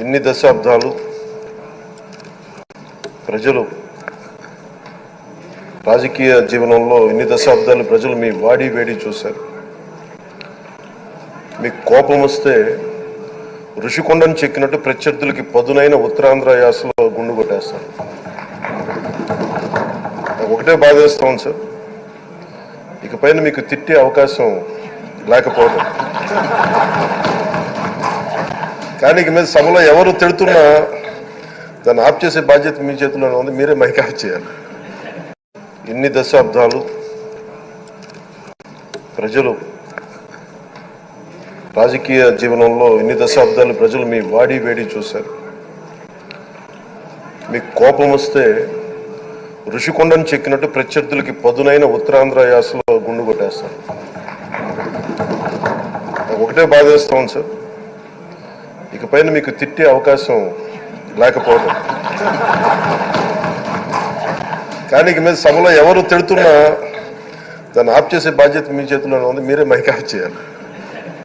ఇన్ని దశాబ్దాలు ప్రజలు రాజకీయ జీవనంలో ఇన్ని దశాబ్దాలు ప్రజలు మీ వాడి వేడి చూశారు. మీకు కోపం వస్తే ఋషికొండను చెక్కినట్టు ప్రత్యర్థులకి పదునైన ఉత్తరాంధ్ర యాసలో గుండు కొట్టేస్తారు. ఒకటే బాధేస్తాం సార్, ఇకపైన మీకు తిట్టే అవకాశం లేకపోవడం. కానీ ఇక మీద సభలో ఎవరు తిడుతున్నా దాన్ని ఆఫ్ చేసే బాధ్యత మీ చేతిలోనే ఉంది, మీరే మైక్ ఆఫ్ చేయాలి. ఇన్ని దశాబ్దాలు ప్రజలు రాజకీయ జీవనంలో ఇన్ని దశాబ్దాలు ప్రజలు మీ వాడి వేడి చూశారు. మీకు కోపం వస్తే ఋషికొండను చెక్కినట్టు ప్రత్యర్థులకి పదునైన ఉత్తరాంధ్ర యాసలో గుండు కొట్టేస్తారు. ఒకటే బాధేస్తాం సార్, ఇకపైన మీకు తిట్టే అవకాశం లేకపోవడం. కానీ ఇక మీద సభలో ఎవరు తిడుతున్నా దాన్ని ఆఫ్ చేసే బాధ్యత మీ చేతిలోనే ఉంది, మీరే మైక్ ఆఫ్ చేయాలి.